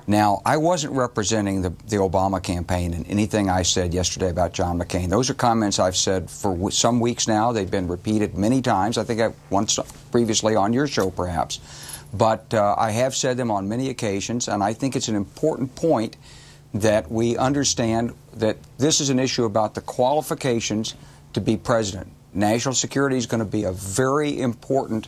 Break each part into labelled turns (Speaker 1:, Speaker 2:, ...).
Speaker 1: Now, I wasn't representing the Obama campaign in anything I said yesterday about John McCain. Those are comments I've said for some weeks now. They've been repeated many times. I think I once previously on your show, perhaps. But I have said them on many occasions, and I think it's an important point that we understand that this is an issue about the qualifications to be president. National security is going to be a very important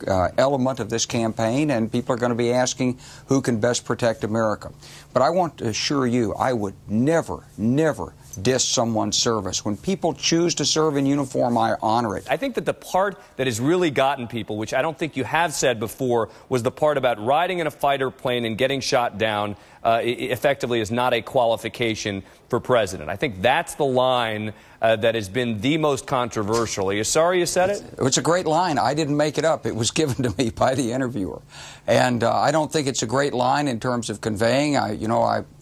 Speaker 1: element of this campaign, and people are going to be asking who can best protect America. But I want to assure you, I would never, never diss someone's service. When people choose to serve in uniform, I honor it.
Speaker 2: I think that the part that has really gotten people, which I don't think you have said before, was the part about riding in a fighter plane and getting shot down effectively is not a qualification for president. I think that's the line that has been the most controversial. Are you sorry you said it?
Speaker 1: It's a great line. I didn't make it up. It was given to me by the interviewer. And I don't think it's a great line in terms of conveying.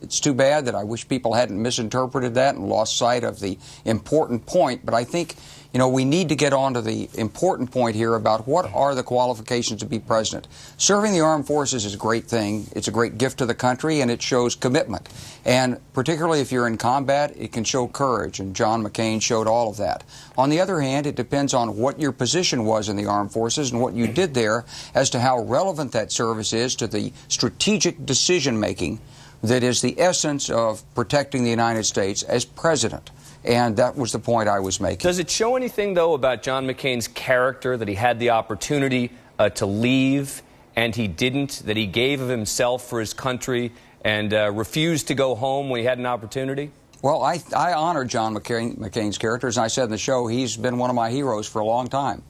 Speaker 1: It's too bad that I wish people hadn't misinterpreted that and lost sight of the important point. But I think, we need to get on to the important point here about what are the qualifications to be president. Serving the armed forces is a great thing. It's a great gift to the country, and it shows commitment. And particularly if you're in combat, it can show courage, and John McCain showed all of that. On the other hand, it depends on what your position was in the armed forces and what you did there as to how relevant that service is to the strategic decision-making that is the essence of protecting the United States as president. And that was the point I was making.
Speaker 2: Does it show anything, though, about John McCain's character, that he had the opportunity to leave and he didn't, that he gave of himself for his country and refused to go home when he had an opportunity?
Speaker 1: Well, I honor John McCain's character. As I said in the show, he's been one of my heroes for a long time.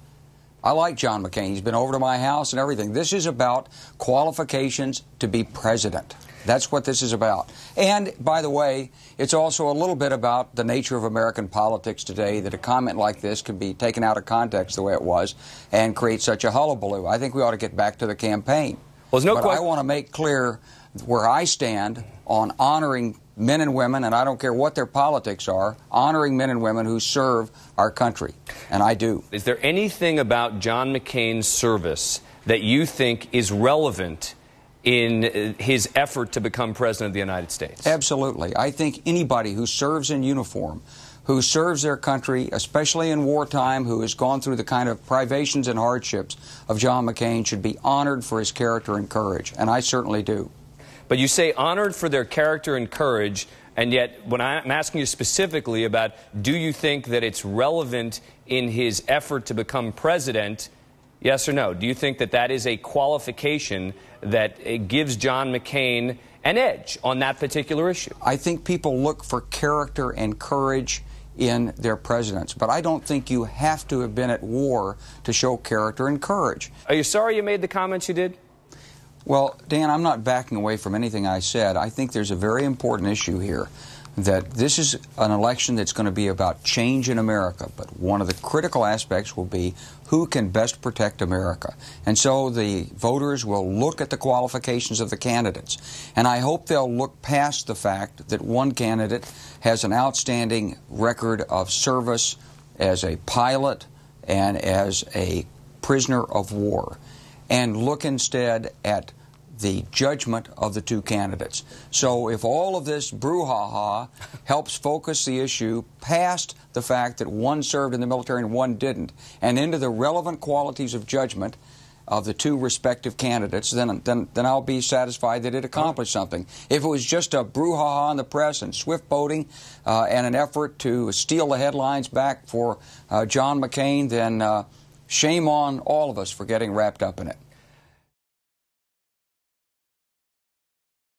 Speaker 1: I like John McCain. He's been over to my house and everything. This is about qualifications to be president. That's what this is about. And, by the way, it's also a little bit about the nature of American politics today, that a comment like this can be taken out of context the way it was and create such a hullabaloo. I think we ought to get back to the campaign. But I want to make clear where I stand on honoring men and women, and I don't care what their politics are, honoring men and women who serve our country. And I do.
Speaker 2: Is there anything about John McCain's service that you think is relevant in his effort to become president of the United States?
Speaker 1: Absolutely. I think anybody who serves in uniform, who serves their country, especially in wartime, who has gone through the kind of privations and hardships of John McCain, should be honored for his character and courage, and I certainly do.
Speaker 2: But you say honored for their character and courage, and yet when I'm asking you specifically about do you think that it's relevant in his effort to become president, yes or no? Do you think that that is a qualification that gives John McCain an edge on that particular issue?
Speaker 1: I think people look for character and courage in their presidents, but I don't think you have to have been at war to show character and courage.
Speaker 2: Are you sorry you made the comments you did?
Speaker 1: Well, Dan, I'm not backing away from anything I said. I think there's a very important issue here, that this is an election that's going to be about change in America, but one of the critical aspects will be who can best protect America. And so the voters will look at the qualifications of the candidates, and I hope they'll look past the fact that one candidate has an outstanding record of service as a pilot and as a prisoner of war, and look instead at the judgment of the two candidates. So if all of this brouhaha helps focus the issue past the fact that one served in the military and one didn't, and into the relevant qualities of judgment of the two respective candidates, then I'll be satisfied that it accomplished something. If it was just a brouhaha in the press and swift boating and an effort to steal the headlines back for John McCain, then shame on all of us for getting wrapped up in it.